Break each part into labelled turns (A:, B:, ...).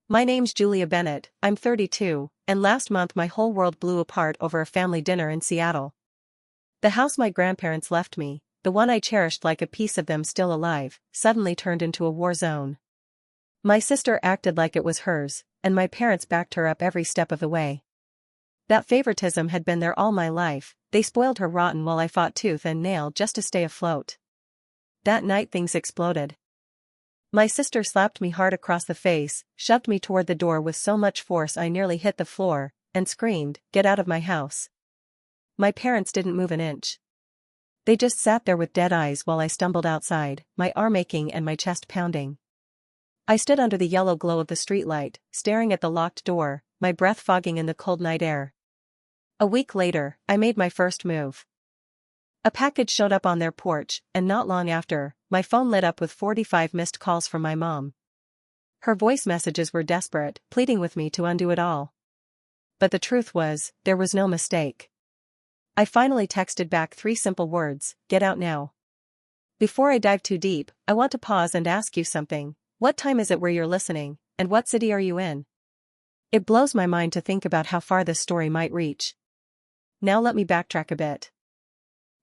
A: My name's Julia Bennett, I'm 32, and last month my whole world blew apart over a family dinner in Seattle. The house my grandparents left me, the one I cherished like a piece of them still alive, suddenly turned into a war zone. My sister acted like it was hers, and my parents backed her up every step of the way. That favoritism had been there all my life, they spoiled her rotten while I fought tooth and nail just to stay afloat. That night things exploded. My sister slapped me hard across the face, shoved me toward the door with so much force I nearly hit the floor, and screamed, "Get out of my house." My parents didn't move an inch. They just sat there with dead eyes while I stumbled outside, my arm aching and my chest pounding. I stood under the yellow glow of the streetlight, staring at the locked door, my breath fogging in the cold night air. A week later, I made my first move. A package showed up on their porch, and not long after, my phone lit up with 45 missed calls from my mom. Her voice messages were desperate, pleading with me to undo it all. But the truth was, there was no mistake. I finally texted back 3 simple words: "Get out now." Before I dive too deep, I want to pause and ask you something. What time is it where you're listening, and what city are you in? It blows my mind to think about how far this story might reach. Now let me backtrack a bit.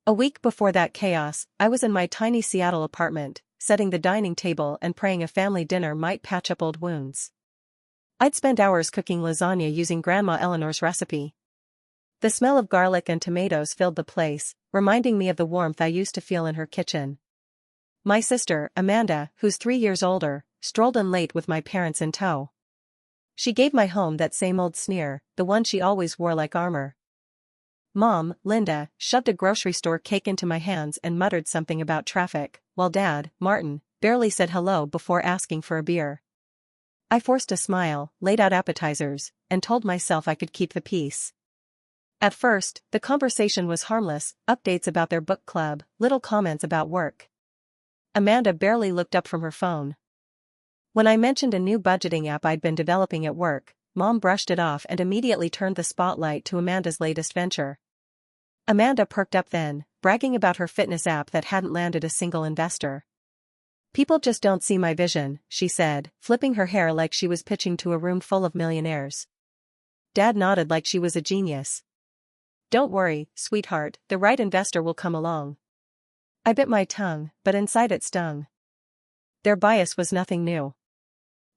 A: A week before that chaos, I was in my tiny Seattle apartment, setting the dining table and praying a family dinner might patch up old wounds. I'd spent hours cooking lasagna using Grandma Eleanor's recipe. The smell of garlic and tomatoes filled the place, reminding me of the warmth I used to feel in her kitchen. My sister, Amanda, who's 3 years older, strolled in late with my parents in tow. She gave my home that same old sneer, the one she always wore like armor. Mom, Linda, shoved a grocery store cake into my hands and muttered something about traffic, while Dad, Martin, barely said hello before asking for a beer. I forced a smile, laid out appetizers, and told myself I could keep the peace. At first, the conversation was harmless, updates about their book club, little comments about work. Amanda barely looked up from her phone. When I mentioned a new budgeting app I'd been developing at work, Mom brushed it off and immediately turned the spotlight to Amanda's latest venture. Amanda perked up then, bragging about her fitness app that hadn't landed a single investor. "People just don't see my vision," she said, flipping her hair like she was pitching to a room full of millionaires. Dad nodded like she was a genius. "Don't worry, sweetheart, the right investor will come along." I bit my tongue, but inside it stung. Their bias was nothing new.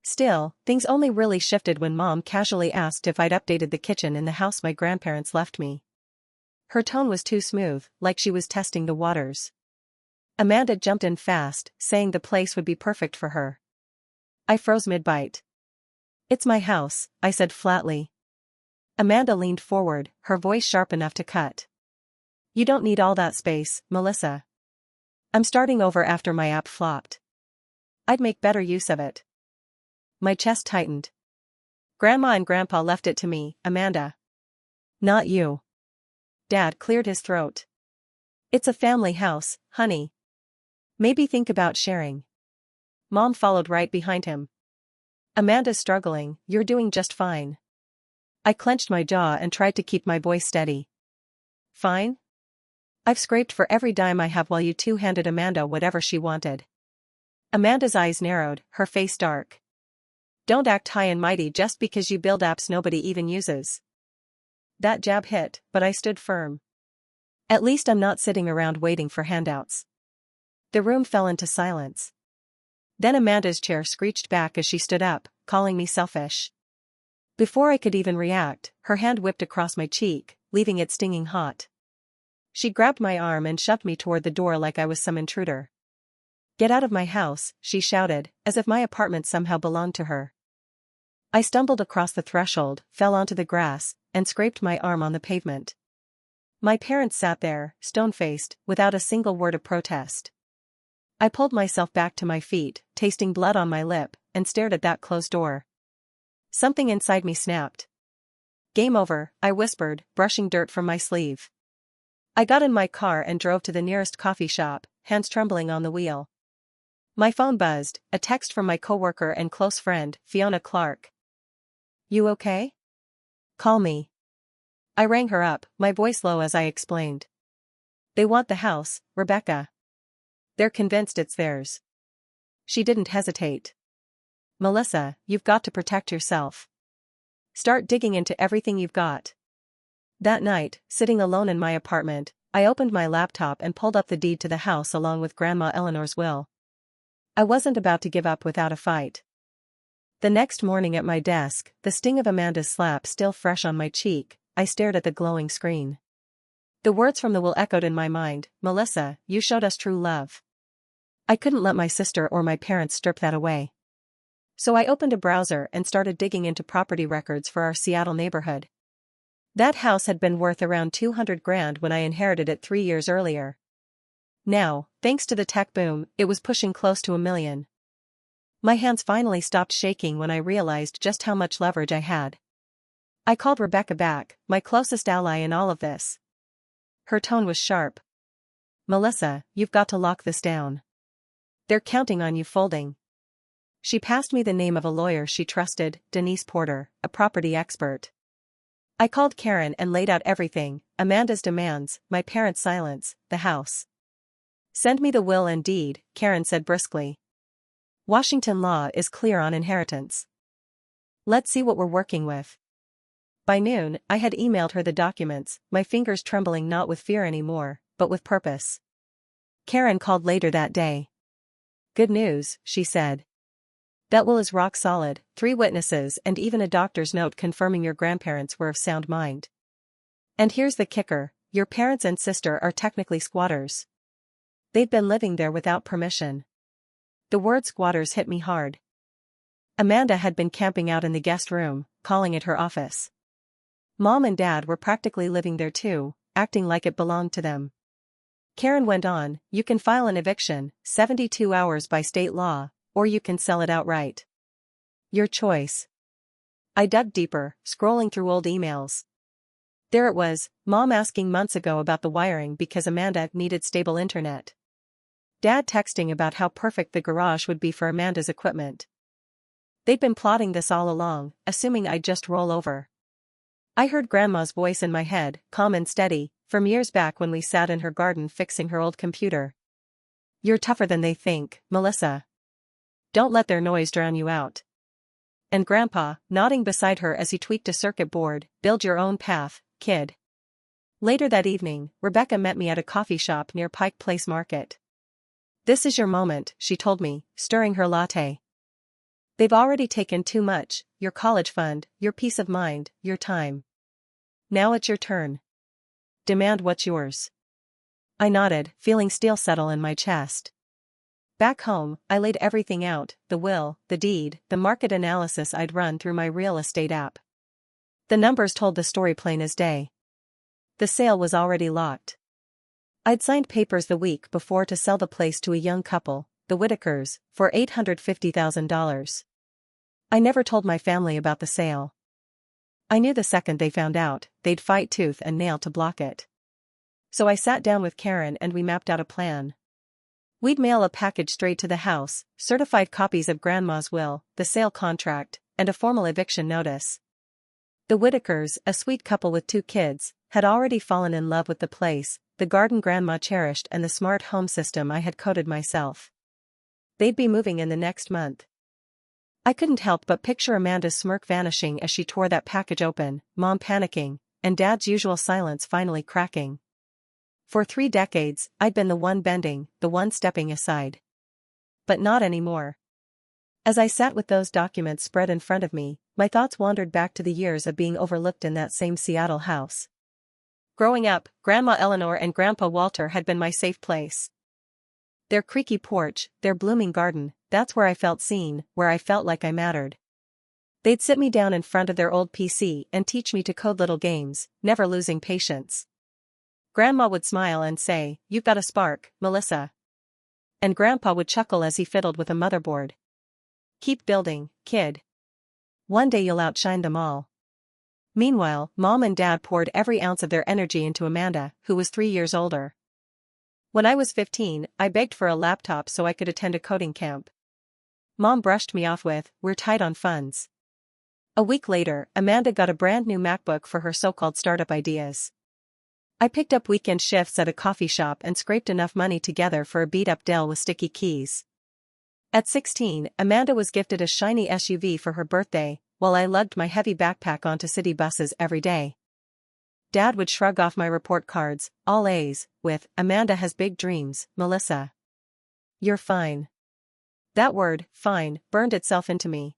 A: Still, things only really shifted when Mom casually asked if I'd updated the kitchen in the house my grandparents left me. Her tone was too smooth, like she was testing the waters. Amanda jumped in fast, saying the place would be perfect for her. I froze mid-bite. "It's my house," I said flatly. Amanda leaned forward, her voice sharp enough to cut. "You don't need all that space, Melissa. I'm starting over after my app flopped. I'd make better use of it." My chest tightened. "Grandma and Grandpa left it to me, Amanda. Not you." Dad cleared his throat. "It's a family house, honey. Maybe think about sharing." Mom followed right behind him. "Amanda's struggling, you're doing just fine." I clenched my jaw and tried to keep my voice steady. "Fine? I've scraped for every dime I have while you two handed Amanda whatever she wanted." Amanda's eyes narrowed, her face dark. "Don't act high and mighty just because you build apps nobody even uses." That jab hit, but I stood firm. At least I'm not sitting around waiting for handouts. The room fell into silence. Then Amanda's chair screeched back as she stood up, calling me selfish. Before I could even react, her hand whipped across my cheek, leaving it stinging hot. She grabbed my arm and shoved me toward the door like I was some intruder. "Get out of my house," she shouted, as if my apartment somehow belonged to her. I stumbled across the threshold, fell onto the grass, and scraped my arm on the pavement. My parents sat there, stone-faced, without a single word of protest. I pulled myself back to my feet, tasting blood on my lip, and stared at that closed door. Something inside me snapped. "Game over," I whispered, brushing dirt from my sleeve. I got in my car and drove to the nearest coffee shop, hands trembling on the wheel. My phone buzzed, a text from my coworker and close friend, Fiona Clark. "You okay? Call me." I rang her up, my voice low as I explained. "They want the house, Rebecca. They're convinced it's theirs." She didn't hesitate. Melissa, you've got to protect yourself. Start digging into everything you've got. That night, sitting alone in my apartment, I opened my laptop and pulled up the deed to the house along with Grandma Eleanor's will. I wasn't about to give up without a fight. The next morning at my desk, the sting of Amanda's slap still fresh on my cheek, I stared at the glowing screen. The words from the will echoed in my mind, "Melissa, you showed us true love." I couldn't let my sister or my parents strip that away. So I opened a browser and started digging into property records for our Seattle neighborhood. That house had been worth around 200 grand when I inherited it 3 years earlier. Now, thanks to the tech boom, it was pushing close to $1 million. My hands finally stopped shaking when I realized just how much leverage I had. I called Rebecca back, my closest ally in all of this. Her tone was sharp. "Melissa, you've got to lock this down. They're counting on you folding." She passed me the name of a lawyer she trusted, Denise Porter, a property expert. I called Karen and laid out everything, Amanda's demands, my parents' silence, the house. "Send me the will and deed," Karen said briskly. "Washington law is clear on inheritance. Let's see what we're working with." By noon, I had emailed her the documents, my fingers trembling not with fear anymore, but with purpose. Karen called later that day. "Good news," she said. "That will is rock solid, 3 witnesses and even a doctor's note confirming your grandparents were of sound mind. And here's the kicker, your parents and sister are technically squatters. They've been living there without permission." The word squatters hit me hard. Amanda had been camping out in the guest room, calling it her office. Mom and Dad were practically living there too, acting like it belonged to them. Karen went on, "You can file an eviction, 72 hours by state law, or you can sell it outright. Your choice." I dug deeper, scrolling through old emails. There it was, Mom asking months ago about the wiring because Amanda needed stable internet. Dad texting about how perfect the garage would be for Amanda's equipment. They'd been plotting this all along, assuming I'd just roll over. I heard Grandma's voice in my head, calm and steady, from years back when we sat in her garden fixing her old computer. "You're tougher than they think, Melissa. Don't let their noise drown you out." And Grandpa, nodding beside her as he tweaked a circuit board, "Build your own path, kid." Later that evening, Rebecca met me at a coffee shop near Pike Place Market. "This is your moment," she told me, stirring her latte. "They've already taken too much, your college fund, your peace of mind, your time. Now it's your turn. Demand what's yours." I nodded, feeling steel settle in my chest. Back home, I laid everything out, the will, the deed, the market analysis I'd run through my real estate app. The numbers told the story plain as day. The sale was already locked. I'd signed papers the week before to sell the place to a young couple, the Whitakers, for $850,000. I never told my family about the sale. I knew the second they found out, they'd fight tooth and nail to block it. So I sat down with Karen and we mapped out a plan. We'd mail a package straight to the house, certified copies of Grandma's will, the sale contract, and a formal eviction notice. The Whitakers, a sweet couple with 2 kids, had already fallen in love with the place, the garden Grandma cherished and the smart home system I had coded myself. They'd be moving in the next month. I couldn't help but picture Amanda's smirk vanishing as she tore that package open, Mom panicking, and Dad's usual silence finally cracking. For 3 decades, I'd been the one bending, the one stepping aside. But not anymore. As I sat with those documents spread in front of me, my thoughts wandered back to the years of being overlooked in that same Seattle house. Growing up, Grandma Eleanor and Grandpa Walter had been my safe place. Their creaky porch, their blooming garden, that's where I felt seen, where I felt like I mattered. They'd sit me down in front of their old PC and teach me to code little games, never losing patience. Grandma would smile and say, "You've got a spark, Melissa." And Grandpa would chuckle as he fiddled with a motherboard. "Keep building, kid. One day you'll outshine them all." Meanwhile, Mom and Dad poured every ounce of their energy into Amanda, who was 3 years older. When I was 15, I begged for a laptop so I could attend a coding camp. Mom brushed me off with, "We're tight on funds." A week later, Amanda got a brand new MacBook for her so-called startup ideas. I picked up weekend shifts at a coffee shop and scraped enough money together for a beat-up Dell with sticky keys. At 16, Amanda was gifted a shiny SUV for her birthday, while I lugged my heavy backpack onto city buses every day. Dad would shrug off my report cards, all A's, with, "Amanda has big dreams, Melissa. You're fine." That word, fine, burned itself into me.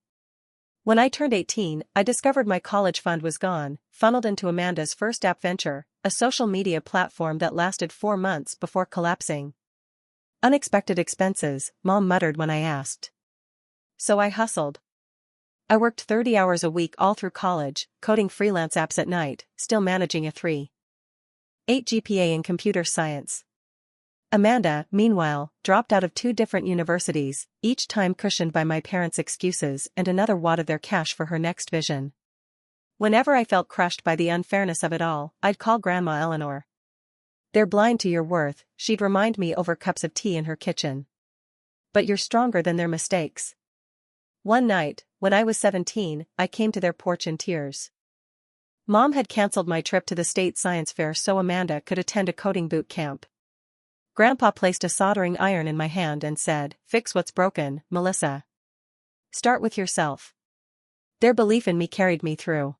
A: When I turned 18, I discovered my college fund was gone, funneled into Amanda's first app venture, a social media platform that lasted 4 months before collapsing. "Unexpected expenses," Mom muttered when I asked. So I hustled. I worked 30 hours a week all through college, coding freelance apps at night, still managing a 3.8 GPA in computer science. Amanda, meanwhile, dropped out of 2 different universities, each time cushioned by my parents' excuses and another wad of their cash for her next vision. Whenever I felt crushed by the unfairness of it all, I'd call Grandma Eleanor. "They're blind to your worth," she'd remind me over cups of tea in her kitchen. "But you're stronger than their mistakes." One night, when I was 17, I came to their porch in tears. Mom had canceled my trip to the state science fair so Amanda could attend a coding boot camp. Grandpa placed a soldering iron in my hand and said, "Fix what's broken, Melissa. Start with yourself." Their belief in me carried me through.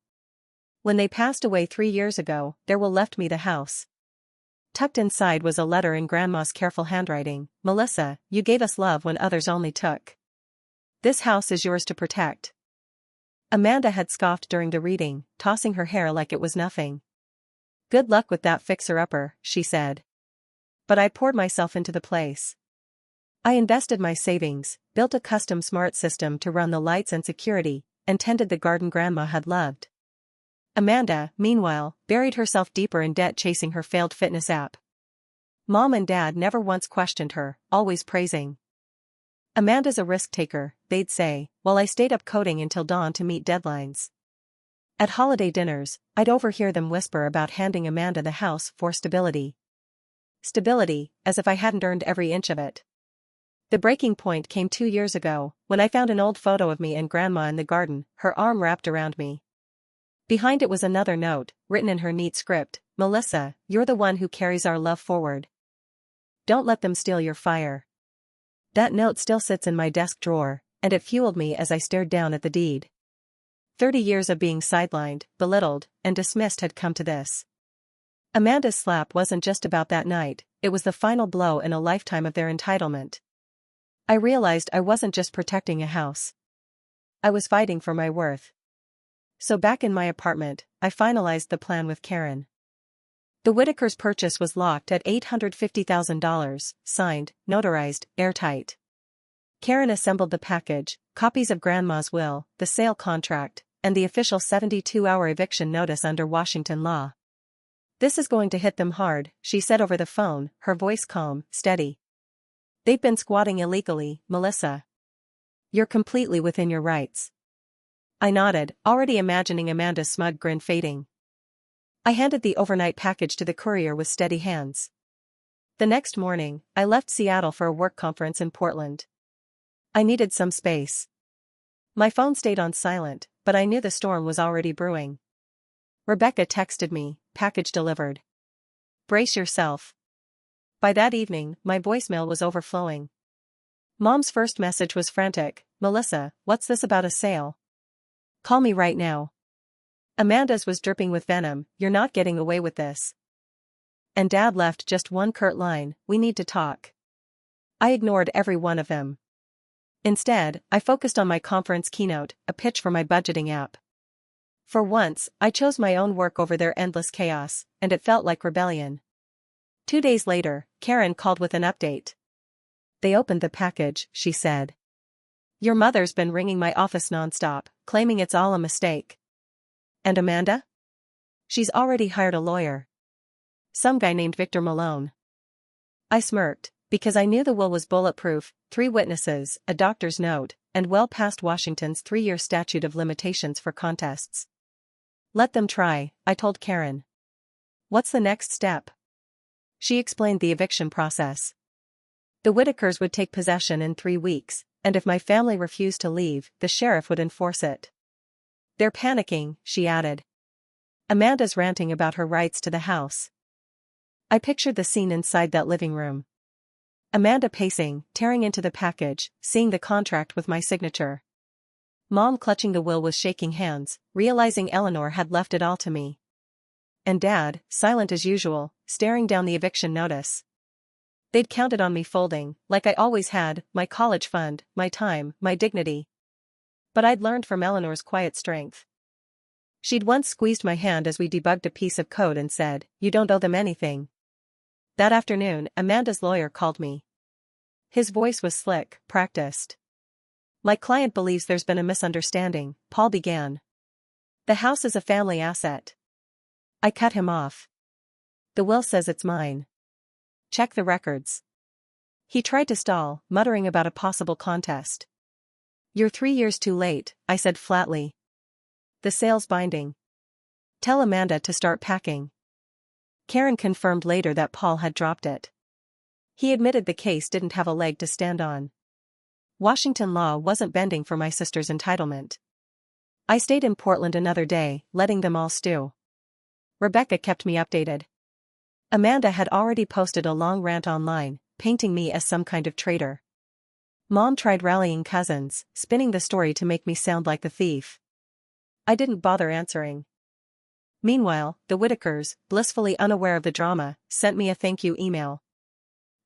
A: When they passed away 3 years ago, there will left me the house. Tucked inside was a letter in Grandma's careful handwriting. "Melissa, you gave us love when others only took. This house is yours to protect." Amanda had scoffed during the reading, tossing her hair like it was nothing. "Good luck with that fixer-upper," she said. But I poured myself into the place. I invested my savings, built a custom smart system to run the lights and security, and tended the garden Grandma had loved. Amanda, meanwhile, buried herself deeper in debt chasing her failed fitness app. Mom and Dad never once questioned her, always praising. "Amanda's a risk-taker," they'd say, while I stayed up coding until dawn to meet deadlines. At holiday dinners, I'd overhear them whisper about handing Amanda the house for stability. Stability, as if I hadn't earned every inch of it. The breaking point came 2 years ago, when I found an old photo of me and Grandma in the garden, her arm wrapped around me. Behind it was another note, written in her neat script, "Melissa, you're the one who carries our love forward. Don't let them steal your fire." That note still sits in my desk drawer, and it fueled me as I stared down at the deed. 30 years of being sidelined, belittled, and dismissed had come to this. Amanda's slap wasn't just about that night, it was the final blow in a lifetime of their entitlement. I realized I wasn't just protecting a house. I was fighting for my worth. So back in my apartment, I finalized the plan with Karen. The Whitakers' purchase was locked at $850,000, signed, notarized, airtight. Karen assembled the package, copies of Grandma's will, the sale contract, and the official 72-hour eviction notice under Washington law. "This is going to hit them hard," she said over the phone, her voice calm, steady. "They've been squatting illegally, Melissa. You're completely within your rights." I nodded, already imagining Amanda's smug grin fading. I handed the overnight package to the courier with steady hands. The next morning, I left Seattle for a work conference in Portland. I needed some space. My phone stayed on silent, but I knew the storm was already brewing. Rebecca texted me, "Package delivered. Brace yourself." By that evening, my voicemail was overflowing. Mom's first message was frantic, "Melissa, what's this about a sale? Call me right now." Amanda's was dripping with venom, "You're not getting away with this." And Dad left just one curt line, "We need to talk." I ignored every one of them. Instead, I focused on my conference keynote, a pitch for my budgeting app. For once, I chose my own work over their endless chaos, and it felt like rebellion. 2 days later, Karen called with an update. "They opened the package," she said. "Your mother's been ringing my office nonstop, claiming it's all a mistake." "And Amanda?" "She's already hired a lawyer. Some guy named Victor Malone." I smirked, because I knew the will was bulletproof, 3 witnesses, a doctor's note, and well past Washington's 3-year statute of limitations for contests. "Let them try," I told Karen. "What's the next step?" She explained the eviction process. The Whitakers would take possession in 3 weeks, and if my family refused to leave, the sheriff would enforce it. "They're panicking," she added. "Amanda's ranting about her rights to the house." I pictured the scene inside that living room. Amanda pacing, tearing into the package, seeing the contract with my signature. Mom clutching the will with shaking hands, realizing Eleanor had left it all to me. And Dad, silent as usual, staring down the eviction notice. They'd counted on me folding, like I always had, my college fund, my time, my dignity. But I'd learned from Eleanor's quiet strength. She'd once squeezed my hand as we debugged a piece of code and said, "You don't owe them anything." That afternoon, Amanda's lawyer called me. His voice was slick, practiced. "My client believes there's been a misunderstanding," Paul began. "The house is a family asset." I cut him off. "The will says it's mine. Check the records." He tried to stall, muttering about a possible contest. "You're 3 years too late," I said flatly. "The sale's binding. Tell Amanda to start packing." Karen confirmed later that Paul had dropped it. He admitted the case didn't have a leg to stand on. Washington law wasn't bending for my sister's entitlement. I stayed in Portland another day, letting them all stew. Rebecca kept me updated. Amanda had already posted a long rant online, painting me as some kind of traitor. Mom tried rallying cousins, spinning the story to make me sound like the thief. I didn't bother answering. Meanwhile, the Whitakers, blissfully unaware of the drama, sent me a thank you email.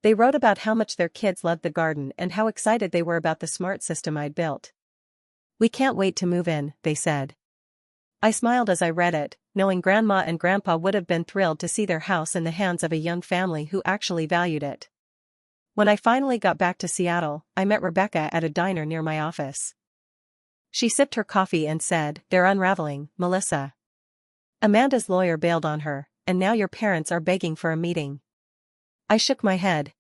A: They wrote about how much their kids loved the garden and how excited they were about the smart system I'd built. "We can't wait to move in," they said. I smiled as I read it, knowing Grandma and Grandpa would have been thrilled to see their house in the hands of a young family who actually valued it. When I finally got back to Seattle, I met Rebecca at a diner near my office. She sipped her coffee and said, "They're unraveling, Melissa. Amanda's lawyer bailed on her, and now your parents are begging for a meeting." I shook my head.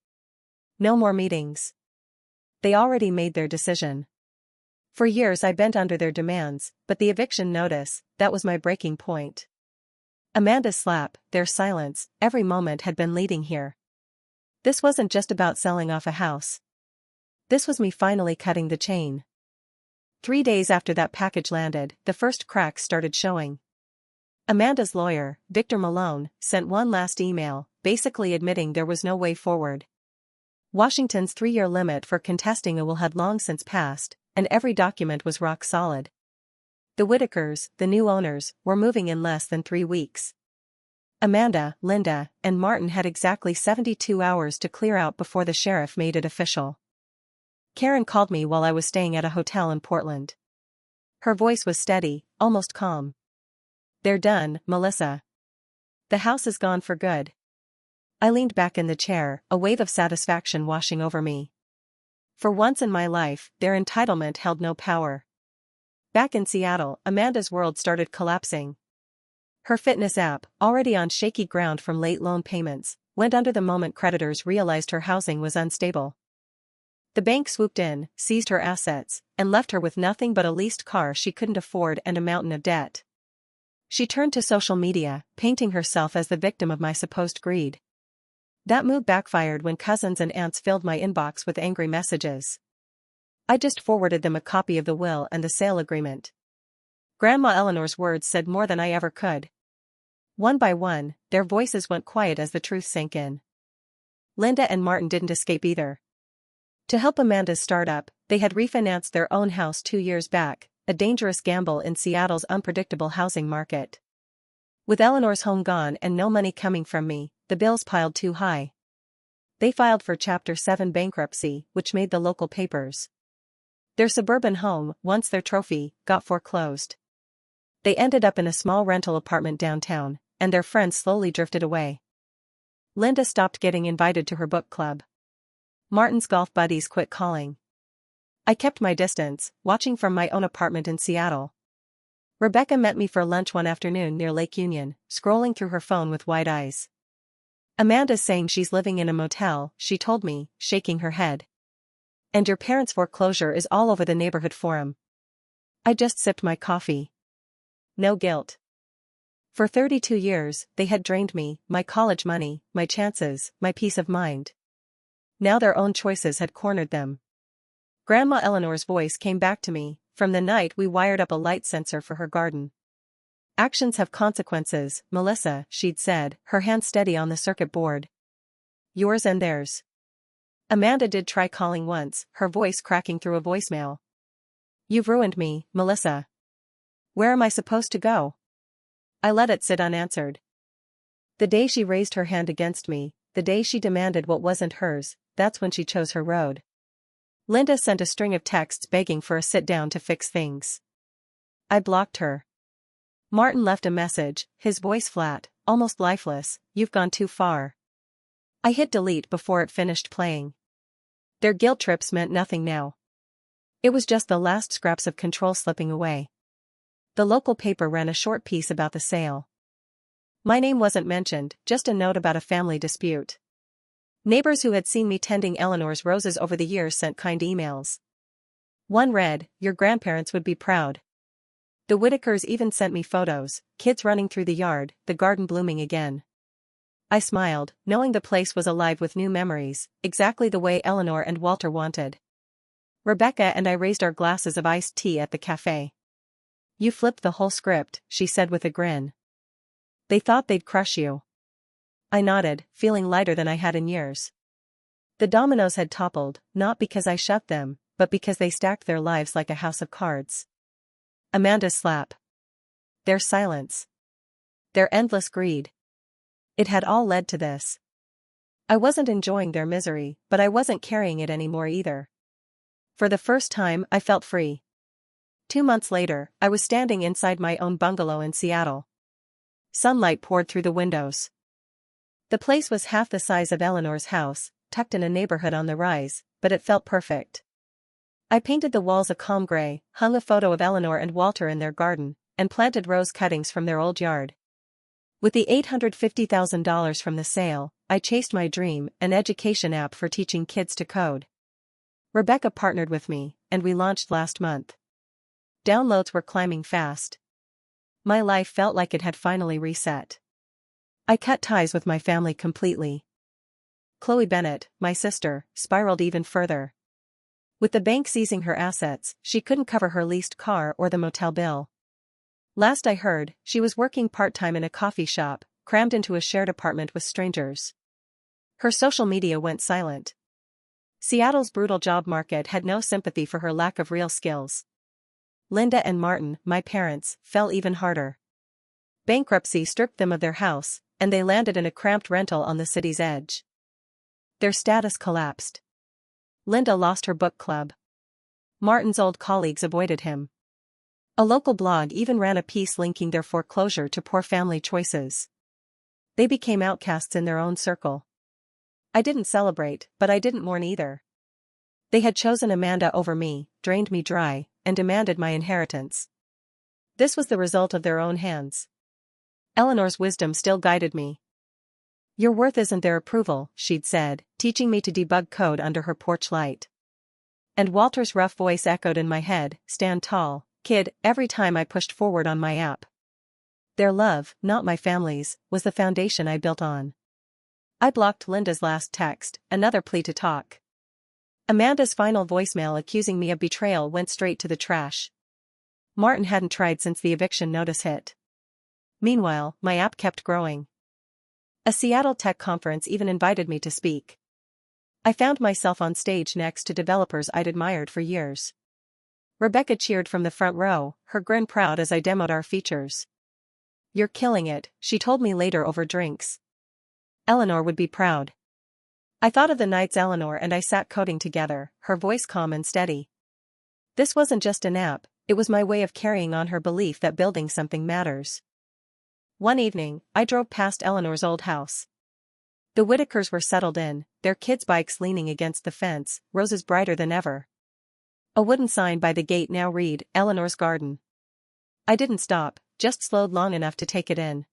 A: "No more meetings. They already made their decision. For years I bent under their demands, but the eviction notice, that was my breaking point." Amanda's slap, their silence, every moment had been leading here. This wasn't just about selling off a house. This was me finally cutting the chain. 3 days after that package landed, the first cracks started showing. Amanda's lawyer, Victor Malone, sent one last email, basically admitting there was no way forward. Washington's 3-year limit for contesting a will had long since passed, and every document was rock solid. The Whitakers, the new owners, were moving in less than 3 weeks. Amanda, Linda, and Martin had exactly 72 hours to clear out before the sheriff made it official. Karen called me while I was staying at a hotel in Portland. Her voice was steady, almost calm. "They're done, Melissa. The house is gone for good." I leaned back in the chair, a wave of satisfaction washing over me. For once in my life, their entitlement held no power. Back in Seattle, Amanda's world started collapsing. Her fitness app, already on shaky ground from late loan payments, went under the moment creditors realized her housing was unstable. The bank swooped in, seized her assets, and left her with nothing but a leased car she couldn't afford and a mountain of debt. She turned to social media, painting herself as the victim of my supposed greed. That move backfired when cousins and aunts filled my inbox with angry messages. I just forwarded them a copy of the will and the sale agreement. Grandma Eleanor's words said more than I ever could. One by one, their voices went quiet as the truth sank in. Linda and Martin didn't escape either. To help Amanda's startup, they had refinanced their own house 2 years back, a dangerous gamble in Seattle's unpredictable housing market. With Eleanor's home gone and no money coming from me, the bills piled too high. They filed for Chapter 7 bankruptcy, which made the local papers. Their suburban home, once their trophy, got foreclosed. They ended up in a small rental apartment downtown, and their friends slowly drifted away. Linda stopped getting invited to her book club. Martin's golf buddies quit calling. I kept my distance, watching from my own apartment in Seattle. Rebecca met me for lunch one afternoon near Lake Union, scrolling through her phone with wide eyes. "Amanda's saying she's living in a motel," she told me, shaking her head. "And your parents' foreclosure is all over the neighborhood forum." I just sipped my coffee. No guilt. For 32 years, they had drained me, my college money, my chances, my peace of mind. Now their own choices had cornered them. Grandma Eleanor's voice came back to me, from the night we wired up a light sensor for her garden. "Actions have consequences, Melissa," she'd said, her hand steady on the circuit board. "Yours and theirs." Amanda did try calling once, her voice cracking through a voicemail. "You've ruined me, Melissa. Where am I supposed to go?" I let it sit unanswered. The day she raised her hand against me, the day she demanded what wasn't hers, that's when she chose her road. Linda sent a string of texts begging for a sit-down to fix things. I blocked her. Martin left a message, his voice flat, almost lifeless. "You've gone too far." I hit delete before it finished playing. Their guilt trips meant nothing now. It was just the last scraps of control slipping away. The local paper ran a short piece about the sale. My name wasn't mentioned, just a note about a family dispute. Neighbors who had seen me tending Eleanor's roses over the years sent kind emails. One read, "Your grandparents would be proud." The Whitakers even sent me photos, kids running through the yard, the garden blooming again. I smiled, knowing the place was alive with new memories, exactly the way Eleanor and Walter wanted. Rebecca and I raised our glasses of iced tea at the cafe. "You flipped the whole script," she said with a grin. "They thought they'd crush you." I nodded, feeling lighter than I had in years. The dominoes had toppled, not because I shoved them, but because they stacked their lives like a house of cards. Amanda's slap. Their silence. Their endless greed. It had all led to this. I wasn't enjoying their misery, but I wasn't carrying it anymore either. For the first time, I felt free. 2 months later, I was standing inside my own bungalow in Seattle. Sunlight poured through the windows. The place was half the size of Eleanor's house, tucked in a neighborhood on the rise, but it felt perfect. I painted the walls a calm gray, hung a photo of Eleanor and Walter in their garden, and planted rose cuttings from their old yard. With the $850,000 from the sale, I chased my dream, an education app for teaching kids to code. Rebecca partnered with me, and we launched last month. Downloads were climbing fast. My life felt like it had finally reset. I cut ties with my family completely. Chloe Bennett, my sister, spiraled even further. With the bank seizing her assets, she couldn't cover her leased car or the motel bill. Last I heard, she was working part-time in a coffee shop, crammed into a shared apartment with strangers. Her social media went silent. Seattle's brutal job market had no sympathy for her lack of real skills. Linda and Martin, my parents, fell even harder. Bankruptcy stripped them of their house, and they landed in a cramped rental on the city's edge. Their status collapsed. Linda lost her book club. Martin's old colleagues avoided him. A local blog even ran a piece linking their foreclosure to poor family choices. They became outcasts in their own circle. I didn't celebrate, but I didn't mourn either. They had chosen Amanda over me, drained me dry, and demanded my inheritance. This was the result of their own hands. Eleanor's wisdom still guided me. "Your worth isn't their approval," she'd said, teaching me to debug code under her porch light. And Walter's rough voice echoed in my head, "Stand tall, kid," every time I pushed forward on my app. Their love, not my family's, was the foundation I built on. I blocked Linda's last text, another plea to talk. Amanda's final voicemail accusing me of betrayal went straight to the trash. Martin hadn't tried since the eviction notice hit. Meanwhile, my app kept growing. A Seattle tech conference even invited me to speak. I found myself on stage next to developers I'd admired for years. Rebecca cheered from the front row, her grin proud as I demoed our features. "You're killing it," she told me later over drinks. Eleanor would be proud. I thought of the nights Eleanor and I sat coding together, her voice calm and steady. This wasn't just an app, it was my way of carrying on her belief that building something matters. One evening, I drove past Eleanor's old house. The Whitakers were settled in, their kids' bikes leaning against the fence, roses brighter than ever. A wooden sign by the gate now read, "Eleanor's Garden." I didn't stop, just slowed long enough to take it in.